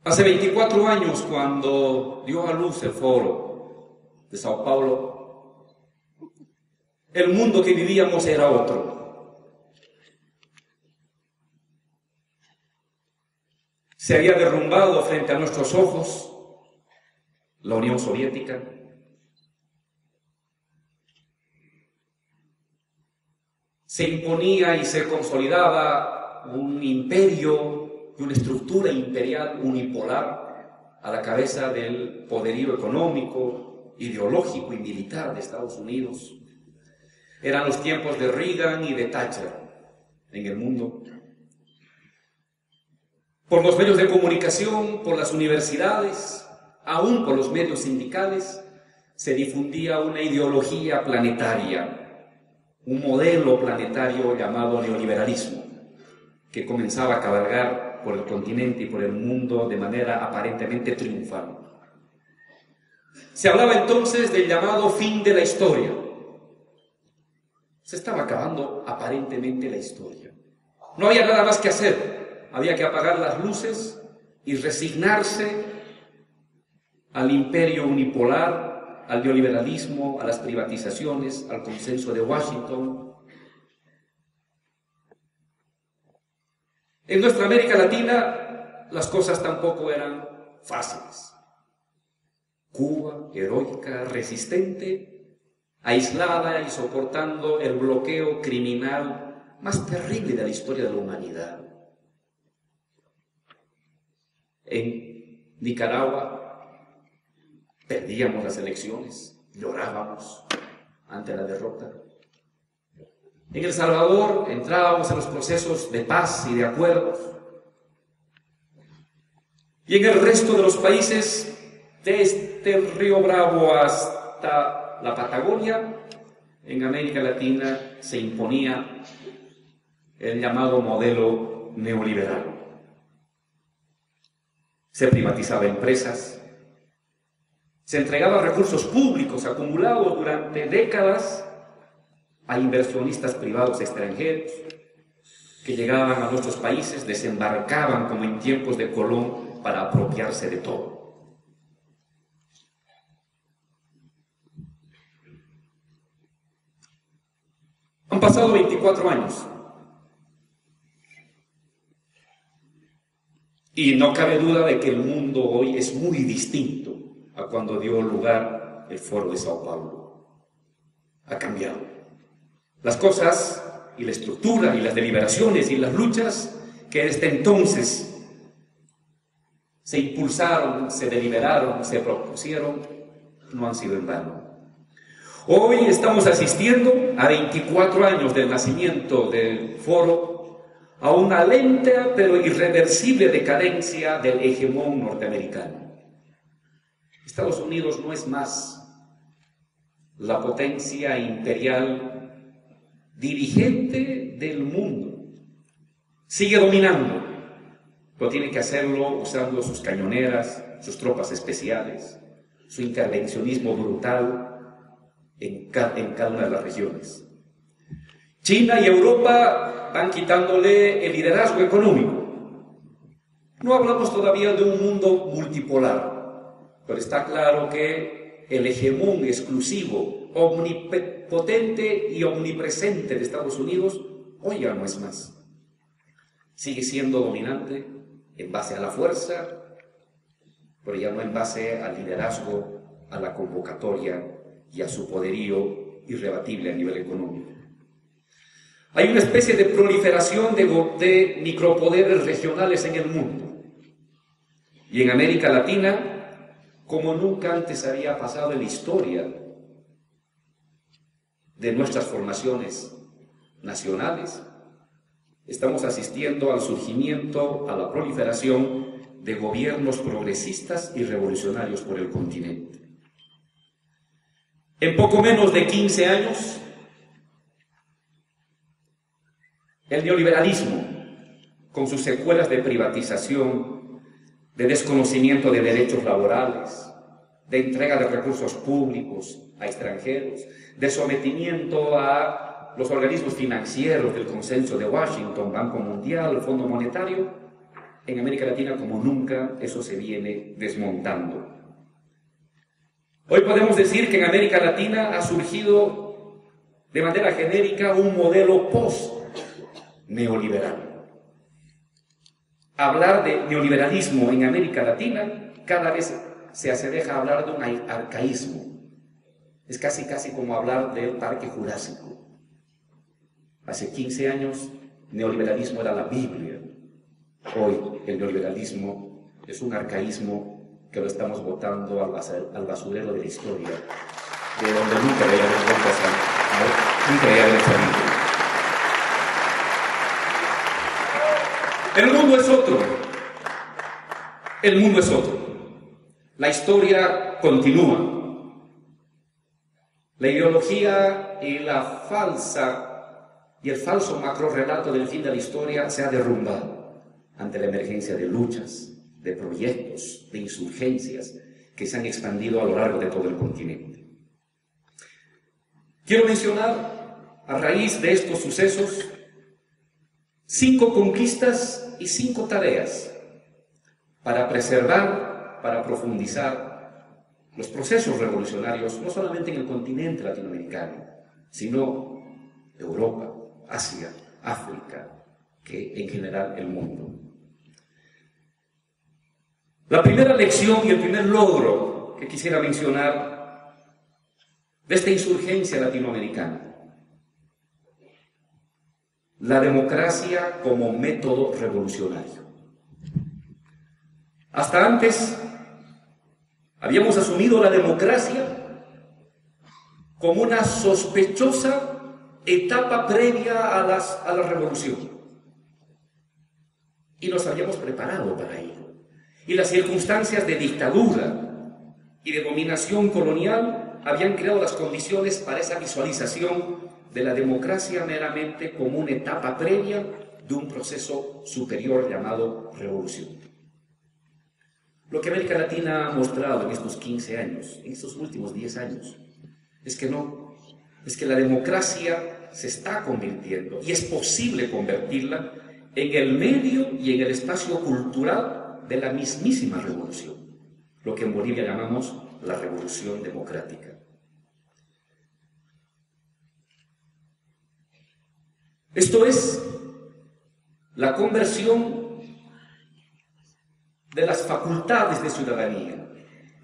Hace 24 años, cuando dio a luz el Foro de Sao Paulo, el mundo que vivíamos era otro. Se había derrumbado frente a nuestros ojos la Unión Soviética. Se imponía y se consolidaba un imperio y una estructura imperial unipolar a la cabeza del poderío económico, ideológico y militar de Estados Unidos. Eran los tiempos de Reagan y de Thatcher en el mundo. Por los medios de comunicación, por las universidades, aún por los medios sindicales, se difundía una ideología planetaria, un modelo planetario llamado neoliberalismo, que comenzaba a cabalgar por el continente y por el mundo de manera aparentemente triunfal. Se hablaba entonces del llamado fin de la historia. Se estaba acabando aparentemente la historia. No había nada más que hacer. Había que apagar las luces y resignarse al imperio unipolar, al neoliberalismo, a las privatizaciones, al consenso de Washington. En nuestra América Latina las cosas tampoco eran fáciles. Cuba, heroica, resistente, aislada y soportando el bloqueo criminal más terrible de la historia de la humanidad. En Nicaragua perdíamos las elecciones, llorábamos ante la derrota. En El Salvador entrábamos en los procesos de paz y de acuerdos. Y en el resto de los países, desde el Río Bravo hasta la Patagonia, en América Latina se imponía el llamado modelo neoliberal. Se privatizaba empresas, se entregaban recursos públicos acumulados durante décadas a inversionistas privados extranjeros que llegaban a nuestros países, desembarcaban como en tiempos de Colón para apropiarse de todo. Han pasado 24 años y no cabe duda de que el mundo hoy es muy distinto a cuando dio lugar el Foro de Sao Paulo. Ha cambiado. Las cosas y la estructura y las deliberaciones y las luchas que desde entonces se impulsaron, se deliberaron, se propusieron, no han sido en vano. Hoy estamos asistiendo a 24 años del nacimiento del Foro, a una lenta pero irreversible decadencia del hegemón norteamericano. Estados Unidos no es más la potencia imperial dirigente del mundo. Sigue dominando, pero tiene que hacerlo usando sus cañoneras, sus tropas especiales, su intervencionismo brutal en cada una de las regiones. China y Europa van quitándole el liderazgo económico. No hablamos todavía de un mundo multipolar, pero está claro que el hegemón exclusivo, omnipotente y omnipresente de Estados Unidos hoy ya no es más. Sigue siendo dominante en base a la fuerza, pero ya no en base al liderazgo, a la convocatoria y a su poderío irrebatible a nivel económico. Hay una especie de proliferación de micropoderes regionales en el mundo. Y en América Latina, como nunca antes había pasado en la historia de nuestras formaciones nacionales, estamos asistiendo al surgimiento, a la proliferación de gobiernos progresistas y revolucionarios por el continente. En poco menos de 15 años, el neoliberalismo, con sus secuelas de privatización, de desconocimiento de derechos laborales, de entrega de recursos públicos a extranjeros, de sometimiento a los organismos financieros del consenso de Washington, Banco Mundial, Fondo Monetario, en América Latina como nunca eso se viene desmontando. Hoy podemos decir que en América Latina ha surgido de manera genérica un modelo post-neoliberal. Hablar de neoliberalismo en América Latina cada vez se asemeja a hablar de un arcaísmo. Es casi como hablar del Parque Jurásico. Hace 15 años, neoliberalismo era la Biblia. Hoy, el neoliberalismo es un arcaísmo que lo estamos botando al basurero de la historia, de donde nunca debería haber salido. El mundo es otro. El mundo es otro. La historia continúa. La ideología y el falso macrorrelato del fin de la historia se ha derrumbado ante la emergencia de luchas, de proyectos, de insurgencias que se han expandido a lo largo de todo el continente. Quiero mencionar, a raíz de estos sucesos, 5 conquistas y 5 tareas para preservar, para profundizar los procesos revolucionarios, no solamente en el continente latinoamericano, sino Europa, Asia, África, que en general el mundo. La primera lección y el primer logro que quisiera mencionar de esta insurgencia latinoamericana: la democracia como método revolucionario. Hasta antes habíamos asumido la democracia como una sospechosa etapa previa a la revolución y nos habíamos preparado para ello. Y las circunstancias de dictadura y de dominación colonial habían creado las condiciones para esa visualización de la democracia meramente como una etapa previa de un proceso superior llamado revolución. Lo que América Latina ha mostrado en estos 15 años, en estos últimos 10 años, es que no, es que la democracia se está convirtiendo, y es posible convertirla, en el medio y en el espacio cultural de la mismísima revolución, lo que en Bolivia llamamos la revolución democrática. Esto es la conversión de las facultades de ciudadanía,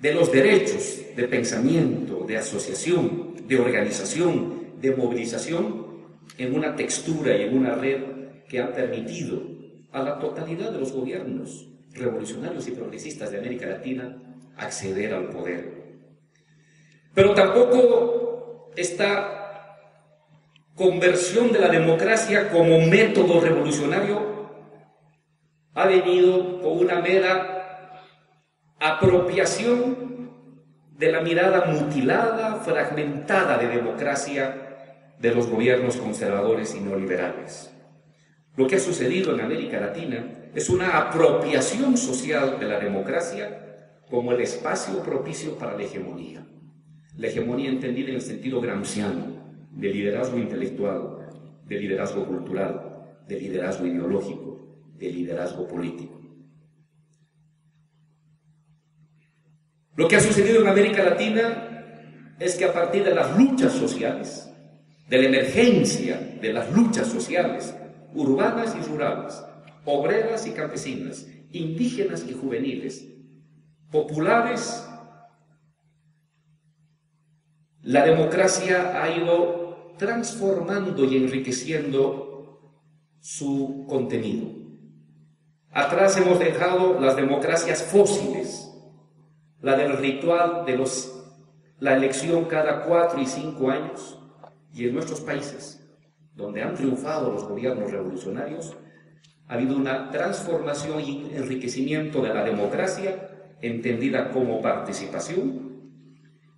de los derechos de pensamiento, de asociación, de organización, de movilización, en una textura y en una red que ha permitido a la totalidad de los gobiernos revolucionarios y progresistas de América Latina acceder al poder. Pero tampoco esta conversión de la democracia como método revolucionario ha venido con una mera apropiación de la mirada mutilada, fragmentada de democracia de los gobiernos conservadores y neoliberales. Lo que ha sucedido en América Latina es una apropiación social de la democracia como el espacio propicio para la hegemonía. La hegemonía entendida en el sentido gramsciano, de liderazgo intelectual, de liderazgo cultural, de liderazgo ideológico, de liderazgo político. Lo que ha sucedido en América Latina es que a partir de las luchas sociales, de la emergencia de las luchas sociales, urbanas y rurales, obreras y campesinas, indígenas y juveniles, populares, la democracia ha ido transformando y enriqueciendo su contenido. Atrás hemos dejado las democracias fósiles, la del ritual de la elección cada 4 y 5 años, y en nuestros países, donde han triunfado los gobiernos revolucionarios, ha habido una transformación y enriquecimiento de la democracia, entendida como participación,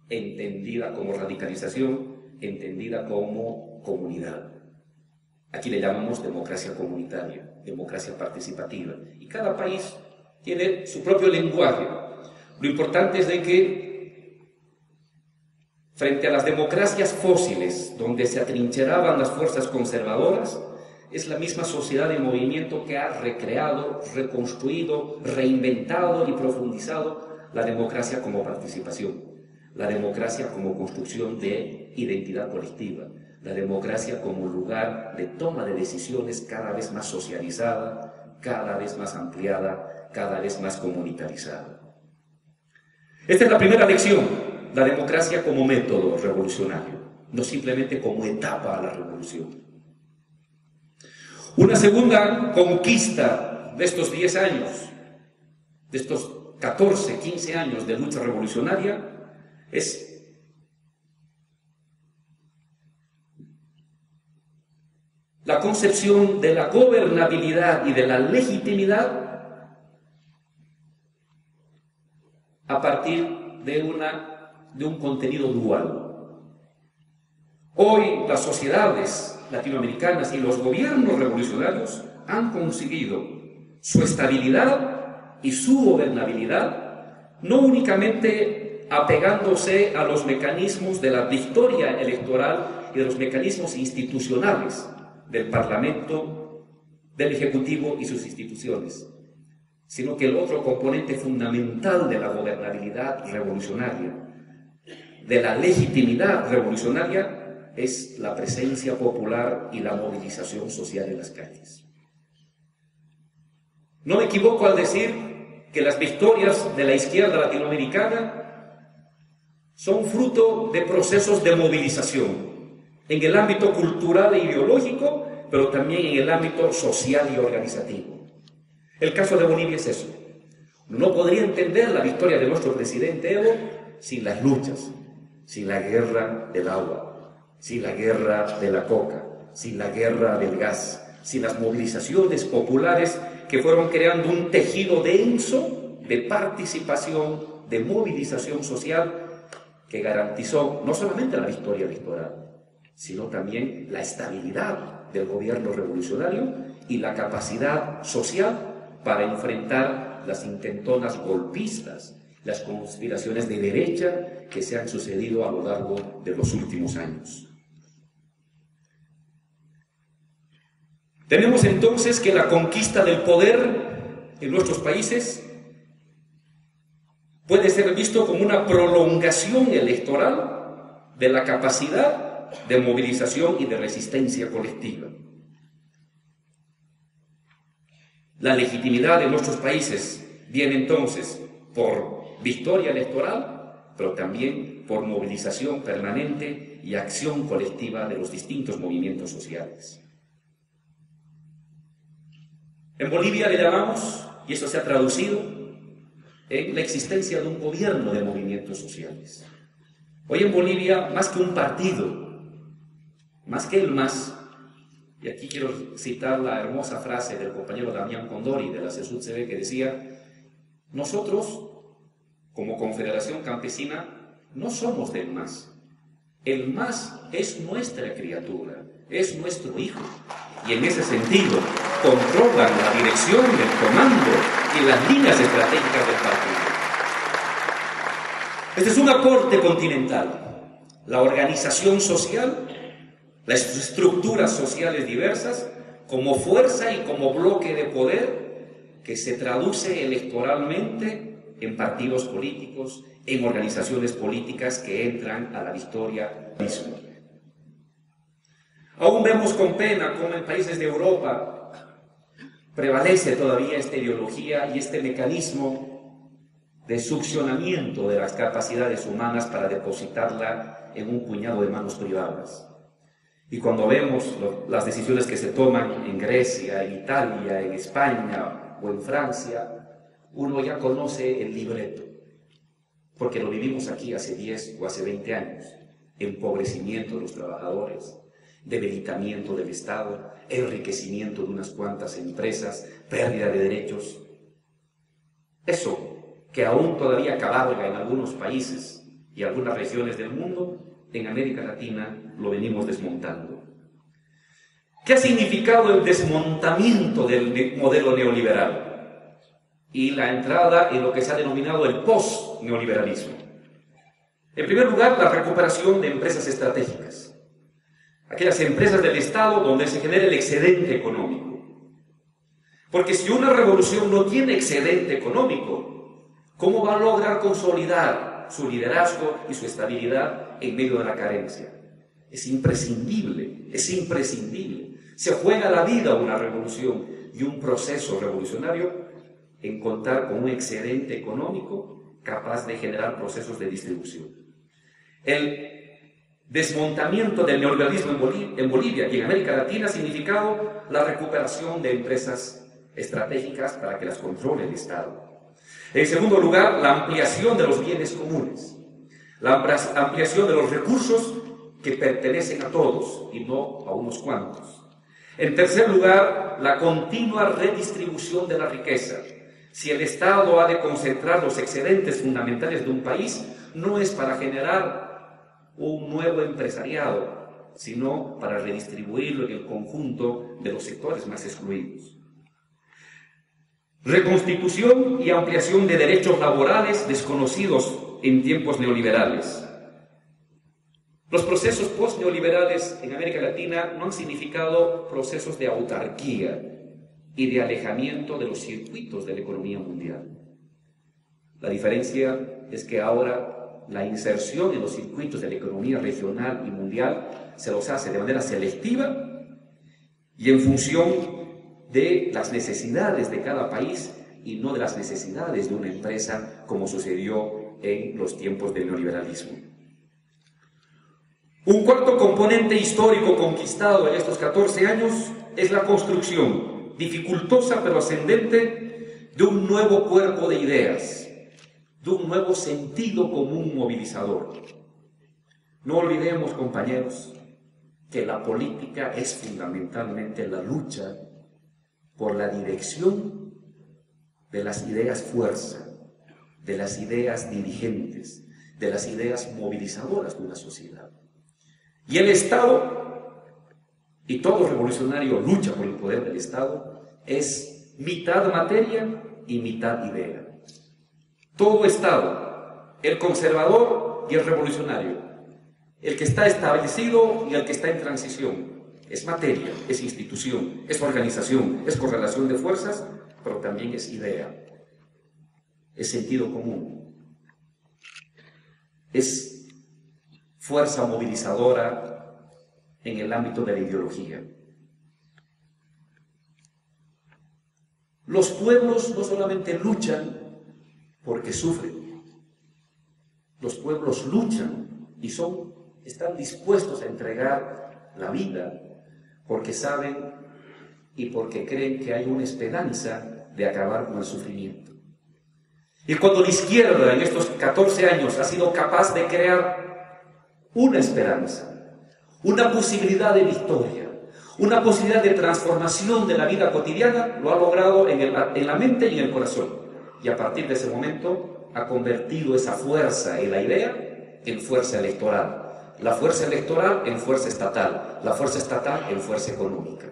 entendida como radicalización, entendida como comunidad. Aquí le llamamos democracia comunitaria, democracia participativa, y cada país tiene su propio lenguaje. Lo importante es de que frente a las democracias fósiles, donde se atrincheraban las fuerzas conservadoras, es la misma sociedad en movimiento que ha recreado, reconstruido, reinventado y profundizado la democracia como participación, la democracia como construcción de identidad colectiva, la democracia como lugar de toma de decisiones cada vez más socializada, cada vez más ampliada, cada vez más comunitarizada. Esta es la primera lección, la democracia como método revolucionario, no simplemente como etapa a la revolución. Una segunda conquista de estos 10 años, de estos 14, 15 años de lucha revolucionaria, es la concepción de la gobernabilidad y de la legitimidad a partir de un contenido dual. Hoy las sociedades latinoamericanas y los gobiernos revolucionarios han conseguido su estabilidad y su gobernabilidad no únicamente apegándose a los mecanismos de la victoria electoral y de los mecanismos institucionales del Parlamento, del Ejecutivo y sus instituciones, sino que el otro componente fundamental de la gobernabilidad revolucionaria, de la legitimidad revolucionaria, es la presencia popular y la movilización social en las calles. No me equivoco al decir que las victorias de la izquierda latinoamericana son fruto de procesos de movilización en el ámbito cultural e ideológico, pero también en el ámbito social y organizativo. El caso de Bolivia es eso. No podría entender la victoria de nuestro presidente Evo sin las luchas, sin la guerra del agua, sin la guerra de la coca, sin la guerra del gas, sin las movilizaciones populares que fueron creando un tejido denso de participación, de movilización social que garantizó no solamente la victoria electoral, sino también la estabilidad del gobierno revolucionario y la capacidad social para enfrentar las intentonas golpistas, las conspiraciones de derecha que se han sucedido a lo largo de los últimos años. Tenemos entonces que la conquista del poder en nuestros países puede ser visto como una prolongación electoral de la capacidad de movilización y de resistencia colectiva. La legitimidad de nuestros países viene entonces por victoria electoral, pero también por movilización permanente y acción colectiva de los distintos movimientos sociales. En Bolivia le llamamos, y eso se ha traducido, en la existencia de un gobierno de movimientos sociales. Hoy en Bolivia, más que un partido, más que el MAS, y aquí quiero citar la hermosa frase del compañero Damián Condori de la CSUCB que decía: nosotros, como Confederación Campesina, no somos del MAS. El MAS es nuestra criatura, es nuestro hijo, y en ese sentido controlan la dirección, el comando y las líneas estratégicas del partido. Este es un aporte continental. La organización social, las estructuras sociales diversas, como fuerza y como bloque de poder que se traduce electoralmente en partidos políticos, en organizaciones políticas que entran a la victoria misma. Aún vemos con pena cómo en países de Europa prevalece todavía esta ideología y este mecanismo de succionamiento de las capacidades humanas para depositarla en un puñado de manos privadas. Y cuando vemos las decisiones que se toman en Grecia, en Italia, en España o en Francia, uno ya conoce el libreto, porque lo vivimos aquí hace 10 o hace 20 años. Empobrecimiento de los trabajadores, debilitamiento del Estado, enriquecimiento de unas cuantas empresas, pérdida de derechos. Eso, que aún todavía cabalga en algunos países y algunas regiones del mundo, en América Latina lo venimos desmontando. ¿Qué ha significado el desmontamiento del modelo neoliberal y la entrada en lo que se ha denominado el post-neoliberalismo? En primer lugar, la recuperación de empresas estratégicas. aquellas empresas del Estado donde se genera el excedente económico. Porque si una revolución no tiene excedente económico, ¿cómo va a lograr consolidar su liderazgo y su estabilidad en medio de la carencia? Es imprescindible, es imprescindible. Se juega la vida una revolución y un proceso revolucionario en contar con un excedente económico capaz de generar procesos de distribución. El desmontamiento del neoliberalismo en Bolivia y en América Latina ha significado la recuperación de empresas estratégicas para que las controle el Estado. En segundo lugar, la ampliación de los bienes comunes, la ampliación de los recursos que pertenecen a todos y no a unos cuantos. En tercer lugar, la continua redistribución de la riqueza. Si el Estado ha de concentrar los excedentes fundamentales de un país, no es para generar un nuevo empresariado, sino para redistribuirlo en el conjunto de los sectores más excluidos. Reconstitución y ampliación de derechos laborales desconocidos en tiempos neoliberales. Los procesos post-neoliberales en América Latina no han significado procesos de autarquía y de alejamiento de los circuitos de la economía mundial. La diferencia es que ahora la inserción en los circuitos de la economía regional y mundial se los hace de manera selectiva y en función de las necesidades de cada país y no de las necesidades de una empresa, como sucedió en los tiempos del neoliberalismo. Un cuarto componente histórico conquistado en estos 14 años es la construcción, dificultosa pero ascendente, de un nuevo cuerpo de ideas, de un nuevo sentido común movilizador. No olvidemos, compañeros, que la política es fundamentalmente la lucha por la dirección de las ideas fuerza, de las ideas dirigentes, de las ideas movilizadoras de una sociedad. Y el Estado, y todo revolucionario lucha por el poder del Estado, es mitad materia y mitad idea. Todo Estado, el conservador y el revolucionario, el que está establecido y el que está en transición, es materia, es institución, es organización, es correlación de fuerzas, pero también es idea, es sentido común, es fuerza movilizadora en el ámbito de la ideología. Los pueblos no solamente luchan porque sufren, los pueblos luchan y están dispuestos a entregar la vida porque saben y porque creen que hay una esperanza de acabar con el sufrimiento. Y cuando la izquierda en estos 14 años ha sido capaz de crear una esperanza, una posibilidad de victoria, una posibilidad de transformación de la vida cotidiana, lo ha logrado en la mente y en el corazón. Y a partir de ese momento ha convertido esa fuerza en la idea en fuerza electoral, la fuerza electoral en fuerza estatal, la fuerza estatal en fuerza económica.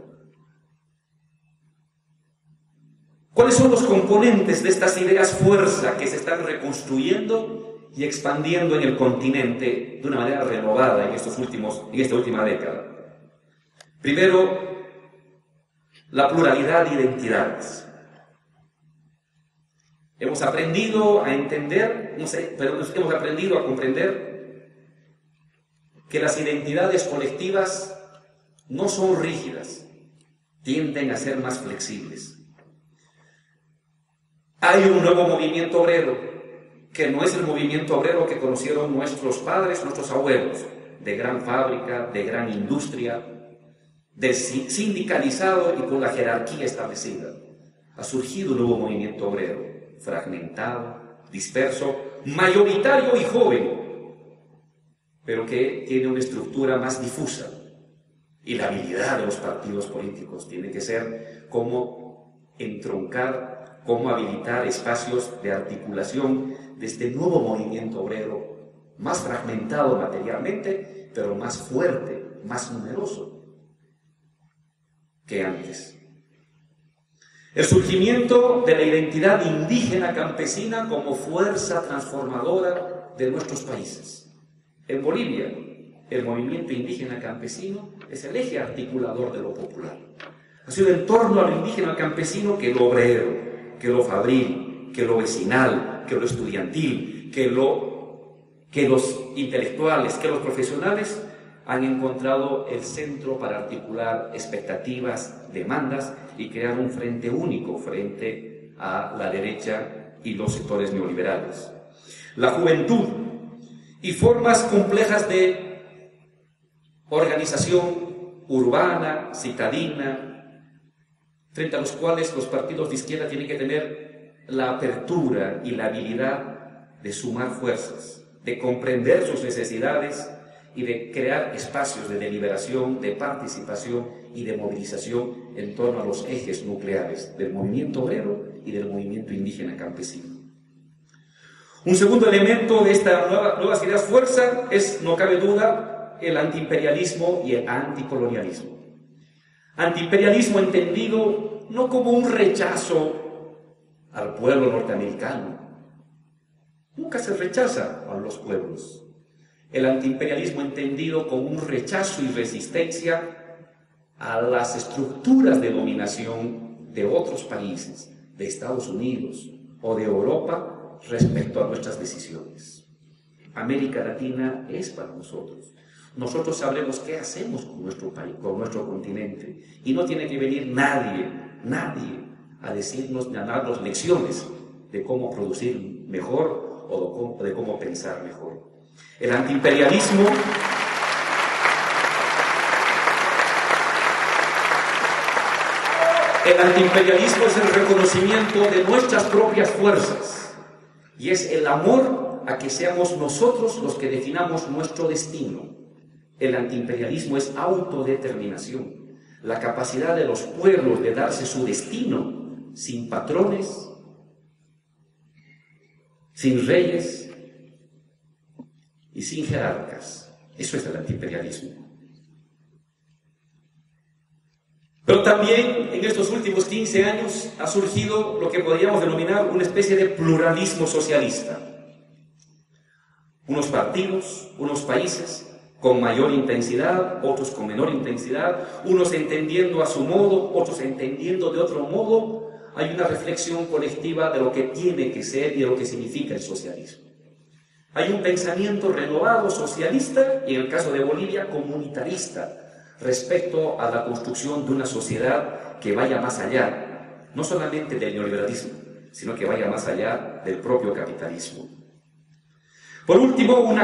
¿Cuáles son los componentes de estas ideas fuerza que se están reconstruyendo y expandiendo en el continente de una manera renovada en esta última década? Primero, la pluralidad de identidades. Hemos aprendido a entender, hemos aprendido a comprender que las identidades colectivas no son rígidas, tienden a ser más flexibles. Hay un nuevo movimiento obrero, que no es el movimiento obrero que conocieron nuestros padres, nuestros abuelos, de gran fábrica, de gran industria, sindicalizado y con la jerarquía establecida. Ha surgido un nuevo movimiento obrero, fragmentado, disperso, mayoritario y joven, pero que tiene una estructura más difusa. Y la habilidad de los partidos políticos tiene que ser cómo entroncar, cómo habilitar espacios de articulación de este nuevo movimiento obrero, más fragmentado materialmente, pero más fuerte, más numeroso que antes. El surgimiento de la identidad indígena campesina como fuerza transformadora de nuestros países. En Bolivia, el movimiento indígena campesino es el eje articulador de lo popular. Ha sido en torno a lo indígena, al campesino, que lo obrero, que lo fabril, que lo vecinal, que lo estudiantil, que los intelectuales, que los profesionales han encontrado el centro para articular expectativas, demandas y crear un frente único frente a la derecha y los sectores neoliberales. La juventud y formas complejas de organización urbana, citadina, frente a los cuales los partidos de izquierda tienen que tener la apertura y la habilidad de sumar fuerzas, de comprender sus necesidades y de crear espacios de deliberación, de participación y de movilización en torno a los ejes nucleares del movimiento obrero y del movimiento indígena campesino. Un segundo elemento de esta nuevas ideas fuerza es, no cabe duda, el antiimperialismo y el anticolonialismo. Antiimperialismo entendido no como un rechazo al pueblo norteamericano. Nunca se rechaza a los pueblos. El antiimperialismo entendido como un rechazo y resistencia a las estructuras de dominación de otros países, de Estados Unidos o de Europa, respecto a nuestras decisiones. América Latina es para nosotros. Nosotros sabremos qué hacemos con nuestro país, con nuestro continente, y no tiene que venir nadie a decirnos, a darnos lecciones de cómo producir mejor o de cómo pensar mejor. El antiimperialismo es el reconocimiento de nuestras propias fuerzas y es el amor a que seamos nosotros los que definamos nuestro destino. El antiimperialismo es autodeterminación, la capacidad de los pueblos de darse su destino sin patrones, sin reyes y sin jerarcas. Eso es el antiimperialismo. Pero también en estos últimos 15 años ha surgido lo que podríamos denominar una especie de pluralismo socialista. Unos partidos, unos países con mayor intensidad, otros con menor intensidad, unos entendiendo a su modo, otros entendiendo de otro modo. Hay una reflexión colectiva de lo que tiene que ser y de lo que significa el socialismo. Hay un pensamiento renovado socialista y en el caso de Bolivia comunitarista respecto a la construcción de una sociedad que vaya más allá, no solamente del neoliberalismo, sino que vaya más allá del propio capitalismo. Por último, un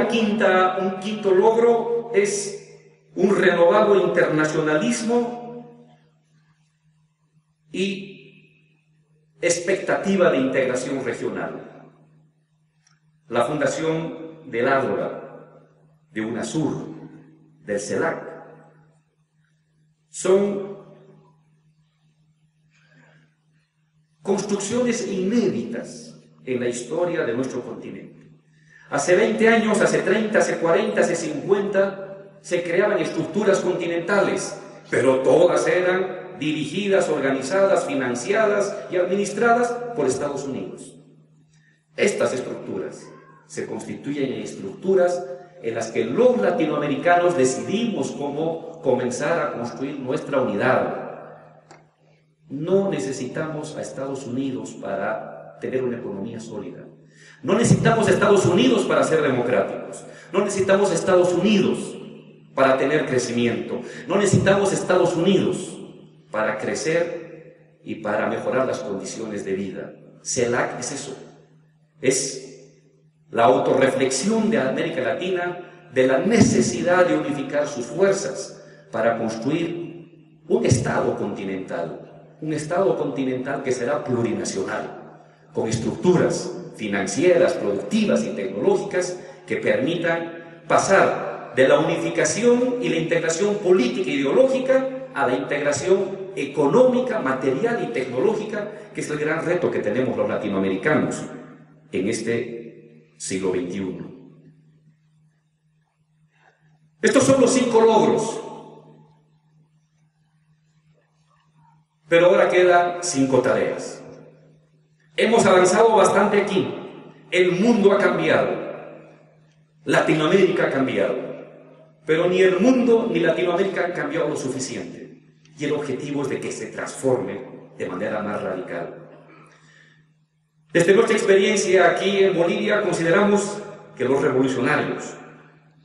quinto logro es un renovado internacionalismo y expectativa de integración regional. La fundación del ADORA, de UNASUR, del CELAC, son construcciones inéditas en la historia de nuestro continente. Hace 20 años, hace 30, hace 40, hace 50, se creaban estructuras continentales, pero todas eran dirigidas, organizadas, financiadas y administradas por Estados Unidos. Estas estructuras se constituyen en estructuras en las que los latinoamericanos decidimos cómo comenzar a construir nuestra unidad. No necesitamos a Estados Unidos para tener una economía sólida. No necesitamos a Estados Unidos para ser democráticos. No necesitamos a Estados Unidos para tener crecimiento. No necesitamos a Estados Unidos para crecer y para mejorar las condiciones de vida. CELAC es eso. Es la autorreflexión de América Latina de la necesidad de unificar sus fuerzas para construir un Estado continental que será plurinacional, con estructuras financieras, productivas y tecnológicas que permitan pasar de la unificación y la integración política e ideológica a la integración económica, material y tecnológica, que es el gran reto que tenemos los latinoamericanos en este siglo XXI. Estos son los 5 logros, pero ahora quedan 5 tareas. Hemos avanzado bastante aquí, el mundo ha cambiado, Latinoamérica ha cambiado, Pero ni el mundo ni Latinoamérica han cambiado lo suficiente. Y el objetivo es de que se transforme de manera más radical. Desde nuestra experiencia aquí en Bolivia consideramos que los revolucionarios,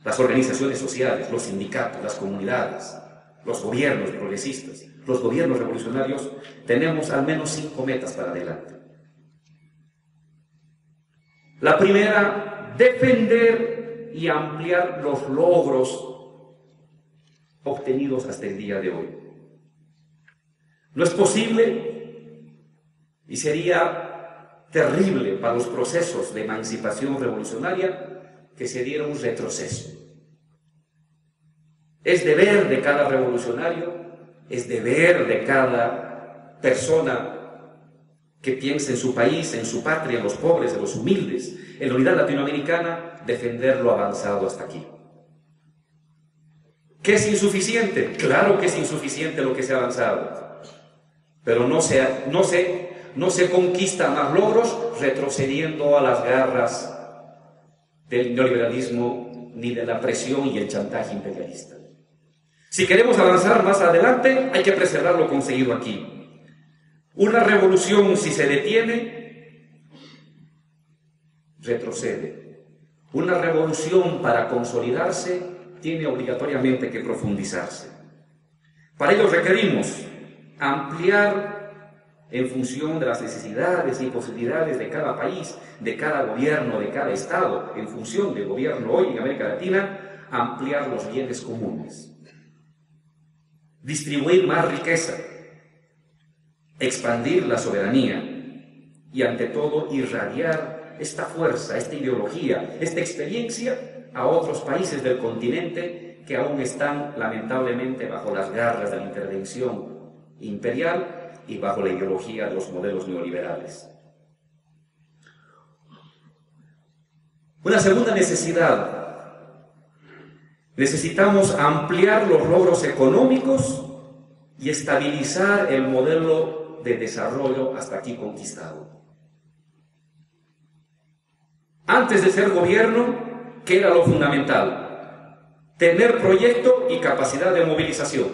las organizaciones sociales, los sindicatos, las comunidades, los gobiernos progresistas, los gobiernos revolucionarios, tenemos al menos 5 metas para adelante. La primera, defender y ampliar los logros obtenidos hasta el día de hoy. No es posible y sería terrible para los procesos de emancipación revolucionaria que se diera un retroceso. Es deber de cada revolucionario, es deber de cada persona que piense en su país, en su patria, en los pobres, en los humildes, en la unidad latinoamericana, defender lo avanzado hasta aquí. ¿Qué es insuficiente? Claro que es insuficiente lo que se ha avanzado, pero no se conquistan más logros retrocediendo a las garras del neoliberalismo ni de la presión y el chantaje imperialista. Si queremos avanzar más adelante, hay que preservar lo conseguido aquí. Una revolución, si se detiene, retrocede. Una revolución, para consolidarse, tiene obligatoriamente que profundizarse. Para ello requerimos ampliar en función de las necesidades y posibilidades de cada país, de cada gobierno, de cada estado, en función del gobierno hoy en América Latina, ampliar los bienes comunes. Distribuir más riqueza, expandir la soberanía y, ante todo, irradiar esta fuerza, esta ideología, esta experiencia a otros países del continente que aún están, lamentablemente, bajo las garras de la intervención imperial y bajo la ideología de los modelos neoliberales. Una segunda necesidad. Necesitamos ampliar los logros económicos y estabilizar el modelo de desarrollo hasta aquí conquistado. Antes de ser gobierno, ¿qué era lo fundamental? Tener proyecto y capacidad de movilización.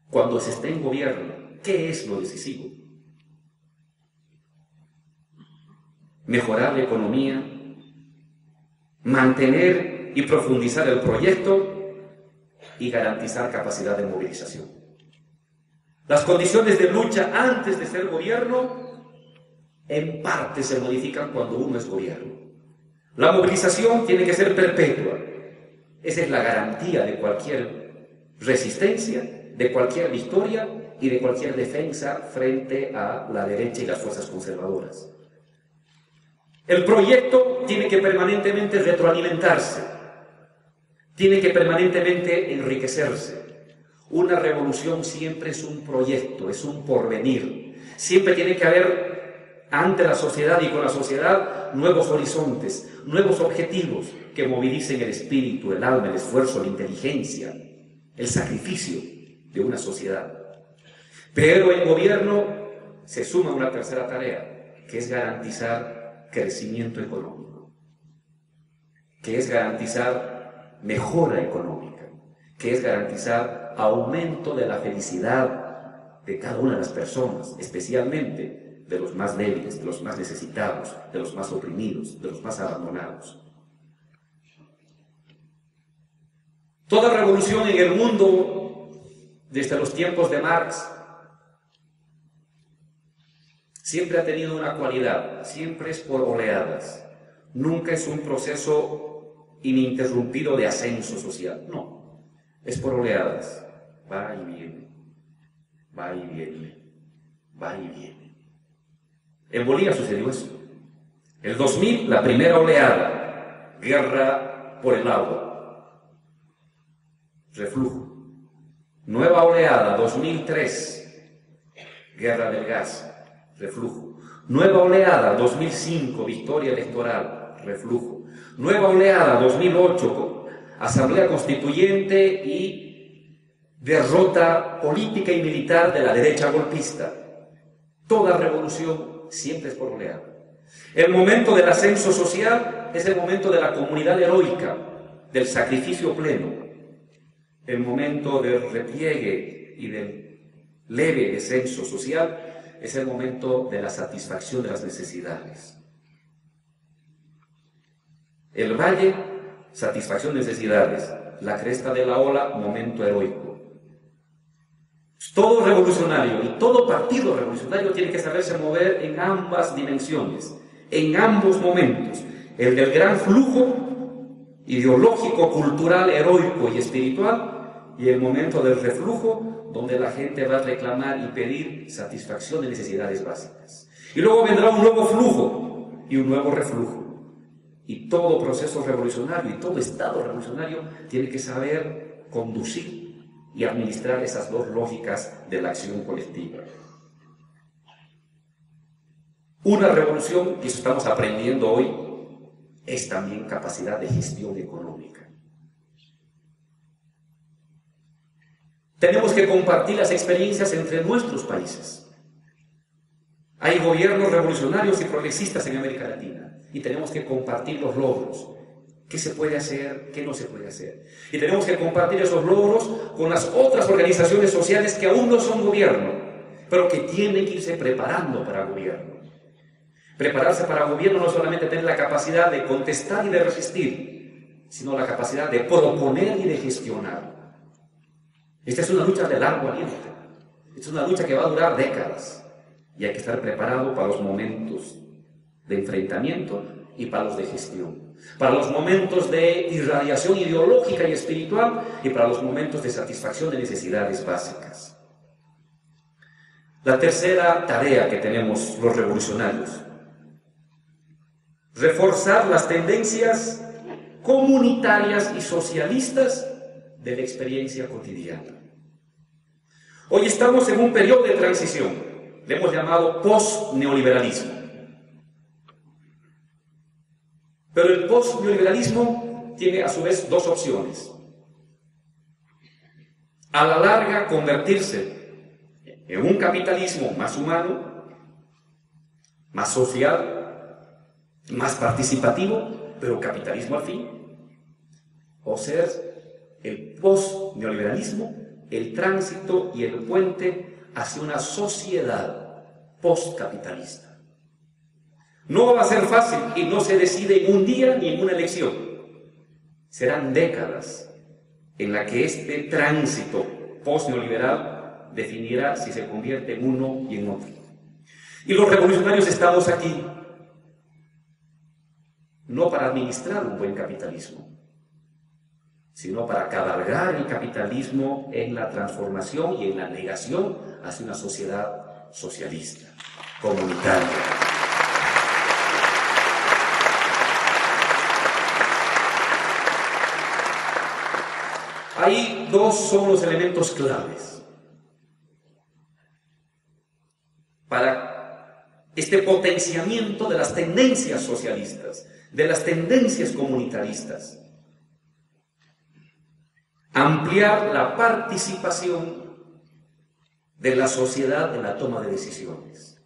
Cuando se esté en gobierno, ¿qué es lo decisivo? Mejorar la economía, mantener y profundizar el proyecto y garantizar capacidad de movilización. Las condiciones de lucha antes de ser gobierno en parte se modifican cuando uno es gobierno. La movilización tiene que ser perpetua. Esa es la garantía de cualquier resistencia, de cualquier victoria y de cualquier defensa frente a la derecha y las fuerzas conservadoras. El proyecto tiene que permanentemente retroalimentarse. Tiene que permanentemente enriquecerse. Una revolución siempre es un proyecto, es un porvenir. Siempre tiene que haber ante la sociedad y con la sociedad nuevos horizontes, nuevos objetivos que movilicen el espíritu, el alma, el esfuerzo, la inteligencia, el sacrificio de una sociedad. Pero el gobierno se suma a una tercera tarea, que es garantizar crecimiento económico, que es garantizar mejora económica, que es garantizar aumento de la felicidad de cada una de las personas, especialmente de los más débiles, de los más necesitados, de los más oprimidos, de los más abandonados. Toda revolución en el mundo, desde los tiempos de Marx, siempre ha tenido una cualidad, siempre es por oleadas, nunca es un proceso ininterrumpido de ascenso social, no, es por oleadas, va y viene, va y viene, va y viene. En Bolivia sucedió eso. El 2000, la primera oleada, guerra por el agua, reflujo. Nueva oleada, 2003, guerra del gas, reflujo. Nueva oleada, 2005, victoria electoral, reflujo. Nueva oleada, 2008, asamblea constituyente y derrota política y militar de la derecha golpista. Toda revolución siempre es por oleada. El momento del ascenso social es el momento de la comunidad heroica, del sacrificio pleno, el momento del repliegue y del leve descenso social, es el momento de la satisfacción de las necesidades. El valle, satisfacción de necesidades. La cresta de la ola, momento heroico. Todo revolucionario y todo partido revolucionario tiene que saberse mover en ambas dimensiones, en ambos momentos. El del gran flujo ideológico, cultural, heroico y espiritual, y el momento del reflujo, donde la gente va a reclamar y pedir satisfacción de necesidades básicas. Y luego vendrá un nuevo flujo y un nuevo reflujo. Y todo proceso revolucionario y todo estado revolucionario tiene que saber conducir y administrar esas dos lógicas de la acción colectiva. Una revolución, y eso estamos aprendiendo hoy, es también capacidad de gestión económica. Tenemos que compartir las experiencias entre nuestros países. Hay gobiernos revolucionarios y progresistas en América Latina y tenemos que compartir los logros. ¿Qué se puede hacer? ¿Qué no se puede hacer? Y tenemos que compartir esos logros con las otras organizaciones sociales que aún no son gobierno, pero que tienen que irse preparando para gobierno. Prepararse para gobierno no solamente tener la capacidad de contestar y de resistir, sino la capacidad de proponer y de gestionar. Esta es una lucha de largo aliento. Es una lucha que va a durar décadas. Y hay que estar preparado para los momentos de enfrentamiento y para los de gestión. Para los momentos de irradiación ideológica y espiritual y para los momentos de satisfacción de necesidades básicas. La tercera tarea que tenemos los revolucionarios: reforzar las tendencias comunitarias y socialistas de la experiencia cotidiana. Hoy estamos en un periodo de transición, le hemos llamado post-neoliberalismo. Pero el post-neoliberalismo tiene a su vez dos opciones. A la larga, convertirse en un capitalismo más humano, más social, más participativo, pero capitalismo al fin. O ser el post-neoliberalismo, el tránsito y el puente hacia una sociedad post-capitalista. No va a ser fácil y no se decide en un día ni en una elección. Serán décadas en las que este tránsito post-neoliberal definirá si se convierte en uno y en otro. Y los revolucionarios estamos aquí no para administrar un buen capitalismo, sino para cabalgar el capitalismo en la transformación y en la negación hacia una sociedad socialista, comunitaria. Ahí dos son los elementos claves para este potenciamiento de las tendencias socialistas, de las tendencias comunitaristas. Ampliar la participación de la sociedad en la toma de decisiones.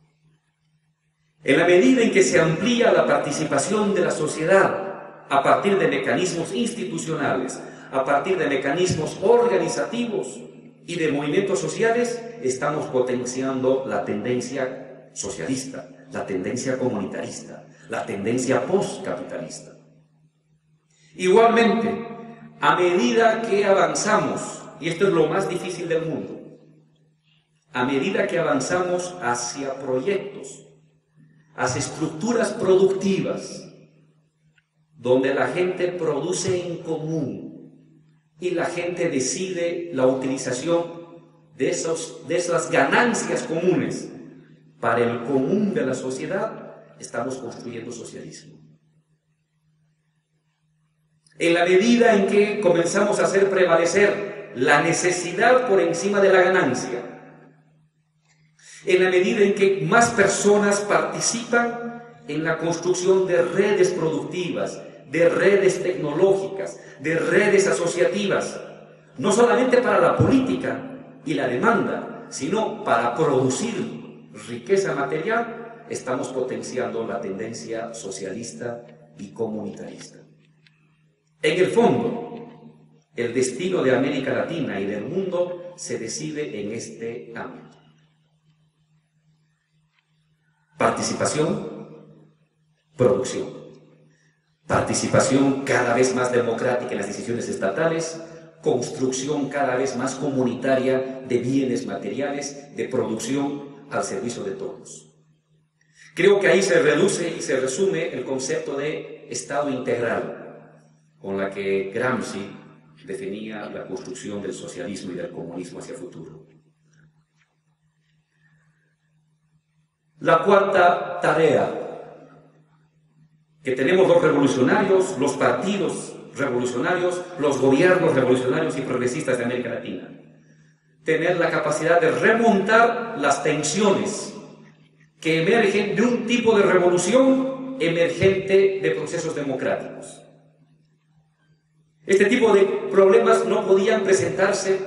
En la medida en que se amplía la participación de la sociedad a partir de mecanismos institucionales, a partir de mecanismos organizativos y de movimientos sociales, estamos potenciando la tendencia socialista, la tendencia comunitarista, la tendencia postcapitalista. Igualmente, a medida que avanzamos, y esto es lo más difícil del mundo, a medida que avanzamos hacia proyectos, hacia estructuras productivas, donde la gente produce en común y la gente decide la utilización de esas ganancias comunes para el común de la sociedad, estamos construyendo socialismo. En la medida en que comenzamos a hacer prevalecer la necesidad por encima de la ganancia, en la medida en que más personas participan en la construcción de redes productivas, de redes tecnológicas, de redes asociativas, no solamente para la política y la demanda, sino para producir riqueza material, estamos potenciando la tendencia socialista y comunitarista. En el fondo, el destino de América Latina y del mundo se decide en este ámbito. Participación, producción. Participación cada vez más democrática en las decisiones estatales, construcción cada vez más comunitaria de bienes materiales, de producción al servicio de todos. Creo que ahí se reduce y se resume el concepto de Estado integral, con la que Gramsci definía la construcción del socialismo y del comunismo hacia el futuro. La cuarta tarea que tenemos los revolucionarios, los partidos revolucionarios, los gobiernos revolucionarios y progresistas de América Latina. Tener la capacidad de remontar las tensiones que emergen de un tipo de revolución emergente de procesos democráticos. Este tipo de problemas no podían presentarse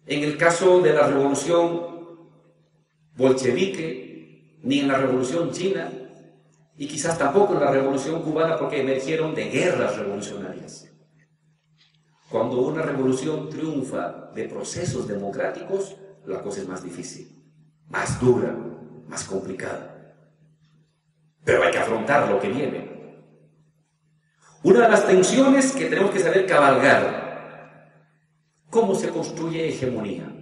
en el caso de la revolución bolchevique, ni en la revolución china, y quizás tampoco en la revolución cubana, porque emergieron de guerras revolucionarias. Cuando una revolución triunfa de procesos democráticos, la cosa es más difícil, más dura, más complicada. Pero hay que afrontar lo que viene. Una de las tensiones que tenemos que saber cabalgar: ¿cómo se construye hegemonía?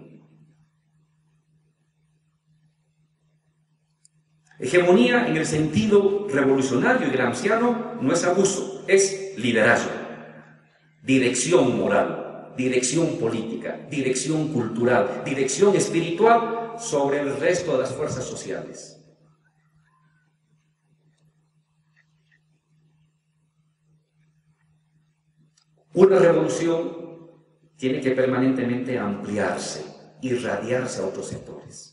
Hegemonía en el sentido revolucionario y gramsciano no es abuso, es liderazgo, dirección moral, dirección política, dirección cultural, dirección espiritual sobre el resto de las fuerzas sociales. Una revolución tiene que permanentemente ampliarse, irradiarse a otros sectores.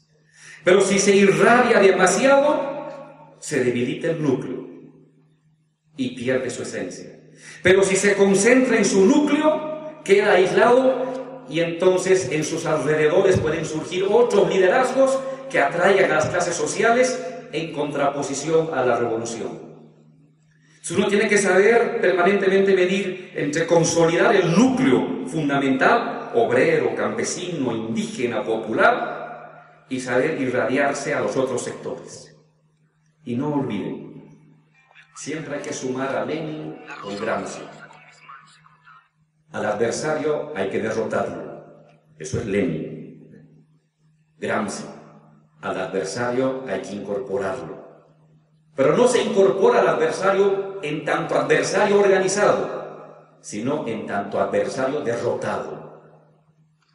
Pero si se irradia demasiado, se debilita el núcleo y pierde su esencia. Pero si se concentra en su núcleo, queda aislado y entonces en sus alrededores pueden surgir otros liderazgos que atraigan a las clases sociales en contraposición a la revolución. Uno tiene que saber permanentemente medir entre consolidar el núcleo fundamental, obrero, campesino, indígena, popular, y saber irradiarse a los otros sectores. Y no olviden, siempre hay que sumar a Lenin con Gramsci. Al adversario hay que derrotarlo. Eso es Lenin. Gramsci. Al adversario hay que incorporarlo. Pero no se incorpora al adversario en tanto adversario organizado, sino en tanto adversario derrotado.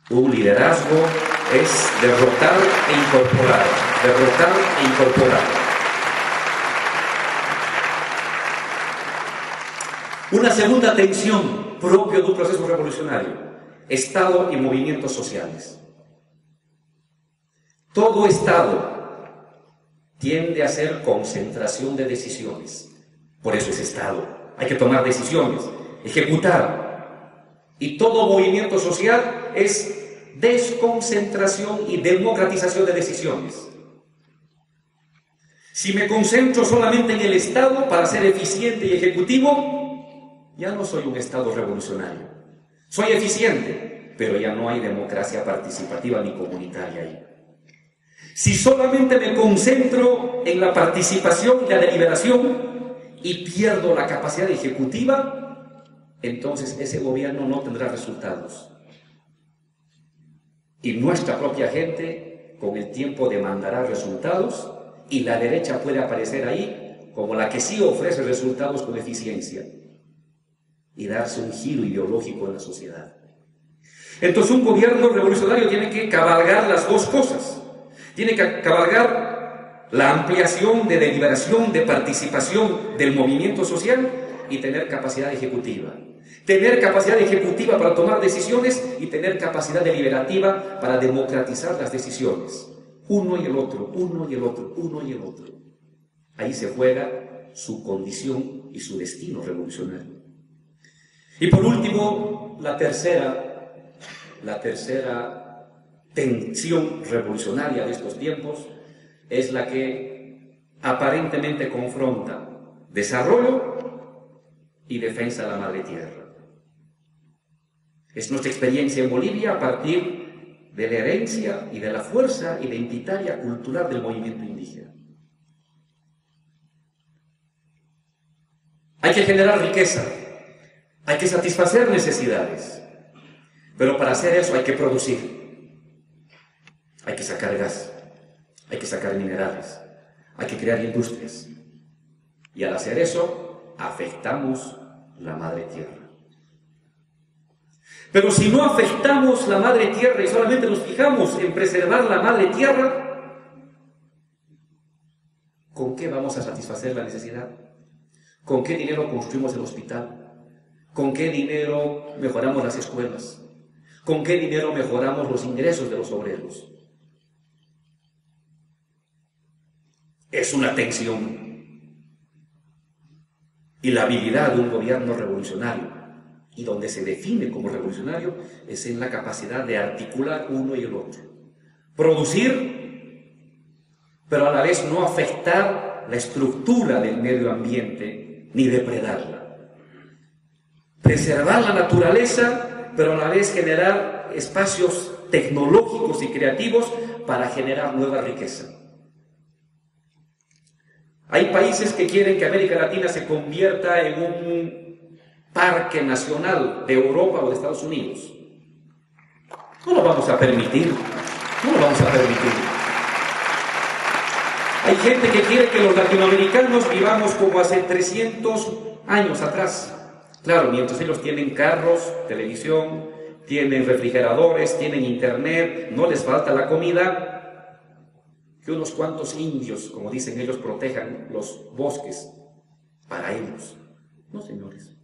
Un liderazgo es derrotar e incorporar, derrotar e incorporar. Una segunda tensión propia de un proceso revolucionario: Estado y movimientos sociales. Todo Estado tiende a ser concentración de decisiones. Por eso es Estado. Hay que tomar decisiones, ejecutar. Y todo movimiento social es desconcentración y democratización de decisiones. Si me concentro solamente en el Estado para ser eficiente y ejecutivo, ya no soy un Estado revolucionario. Soy eficiente, pero ya no hay democracia participativa ni comunitaria ahí. Si solamente me concentro en la participación y la deliberación y pierdo la capacidad ejecutiva, entonces ese gobierno no tendrá resultados. Y nuestra propia gente con el tiempo demandará resultados, y la derecha puede aparecer ahí como la que sí ofrece resultados con eficiencia y darse un giro ideológico en la sociedad. Entonces un gobierno revolucionario tiene que cabalgar las dos cosas. Tiene que cabalgar la ampliación de deliberación, de participación del movimiento social, y tener capacidad ejecutiva. Tener capacidad ejecutiva para tomar decisiones y tener capacidad deliberativa para democratizar las decisiones. Uno y el otro, uno y el otro, uno y el otro. Ahí se juega su condición y su destino revolucionario. Y por último, la tercera tensión revolucionaria de estos tiempos es la que aparentemente confronta desarrollo y defensa de la madre tierra. Es nuestra experiencia en Bolivia a partir de la herencia y de la fuerza identitaria cultural del movimiento indígena. Hay que generar riqueza, hay que satisfacer necesidades, pero para hacer eso hay que producir, hay que sacar gas, hay que sacar minerales, hay que crear industrias, y al hacer eso afectamos la madre tierra. Pero si no afectamos la madre tierra y solamente nos fijamos en preservar la madre tierra, ¿con qué vamos a satisfacer la necesidad? ¿Con qué dinero construimos el hospital? ¿Con qué dinero mejoramos las escuelas? ¿Con qué dinero mejoramos los ingresos de los obreros? Es una tensión. Y la habilidad de un gobierno revolucionario, y donde se define como revolucionario, es en la capacidad de articular uno y el otro. Producir, pero a la vez no afectar la estructura del medio ambiente, ni depredarla. Preservar la naturaleza, pero a la vez generar espacios tecnológicos y creativos para generar nueva riqueza. Hay países que quieren que América Latina se convierta en un parque nacional de Europa o de Estados Unidos. No lo vamos a permitir, no lo vamos a permitir. Hay gente que quiere que los latinoamericanos vivamos como hace 300 años atrás. Claro, mientras ellos tienen carros, televisión, tienen refrigeradores, tienen internet, no les falta la comida, que unos cuantos indios, como dicen ellos, protejan los bosques para ellos. No, señores.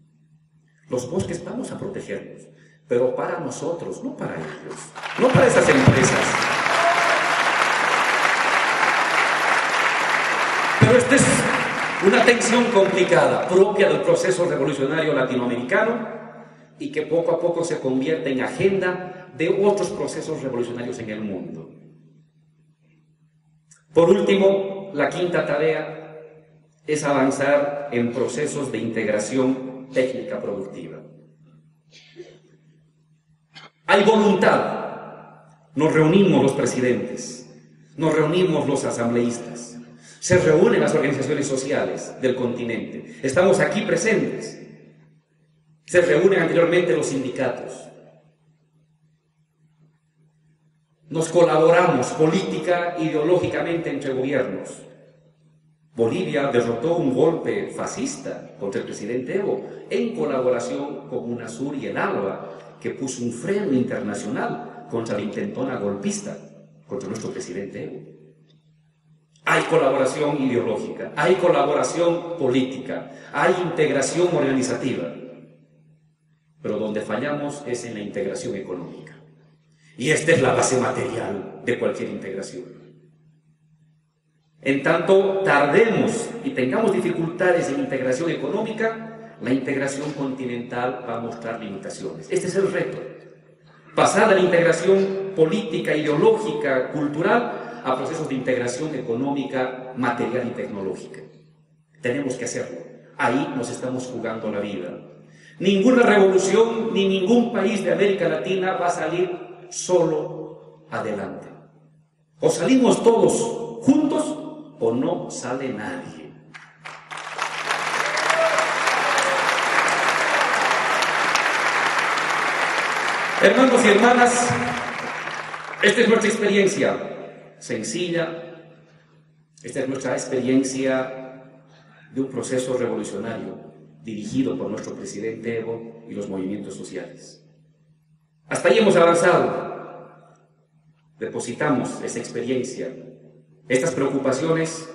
Los bosques vamos a protegerlos, pero para nosotros, no para ellos, no para esas empresas. Pero esta es una tensión complicada, propia del proceso revolucionario latinoamericano y que poco a poco se convierte en agenda de otros procesos revolucionarios en el mundo. Por último, la quinta tarea es avanzar en procesos de integración técnica productiva. Hay voluntad. Nos reunimos los presidentes, nos reunimos los asambleístas, se reúnen las organizaciones sociales del continente, estamos aquí presentes, se reúnen anteriormente los sindicatos. Nos colaboramos política, ideológicamente entre gobiernos. Bolivia derrotó un golpe fascista contra el presidente Evo en colaboración con UNASUR y el ALBA, que puso un freno internacional contra la intentona golpista contra nuestro presidente Evo. Hay colaboración ideológica, hay colaboración política, hay integración organizativa, pero donde fallamos es en la integración económica. Y esta es la base material de cualquier integración. En tanto tardemos y tengamos dificultades en integración económica, la integración continental va a mostrar limitaciones. Este es el reto. Pasar de la integración política, ideológica, cultural, a procesos de integración económica, material y tecnológica. Tenemos que hacerlo. Ahí nos estamos jugando la vida. Ninguna revolución ni ningún país de América Latina va a salir solo adelante. O salimos todos juntos o no sale nadie. Hermanos y hermanas, esta es nuestra experiencia sencilla, esta es nuestra experiencia de un proceso revolucionario dirigido por nuestro presidente Evo y los movimientos sociales. Hasta ahí hemos avanzado. Depositamos esa experiencia, estas preocupaciones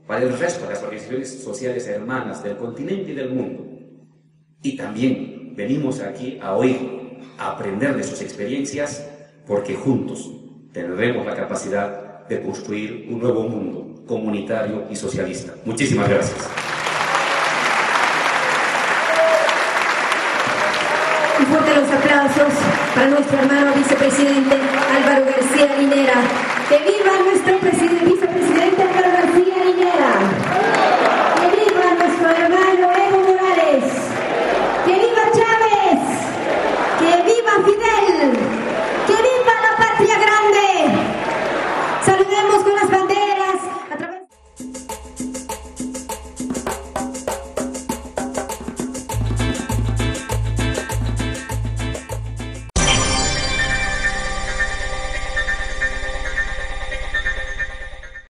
para el resto de las organizaciones sociales hermanas del continente y del mundo. Y también venimos aquí a oír, a aprender de sus experiencias, porque juntos tendremos la capacidad de construir un nuevo mundo comunitario y socialista. Muchísimas gracias. Un fuerte los aplausos para nuestro hermano vicepresidente Álvaro García Linera. ¡Que viva nuestro presidente!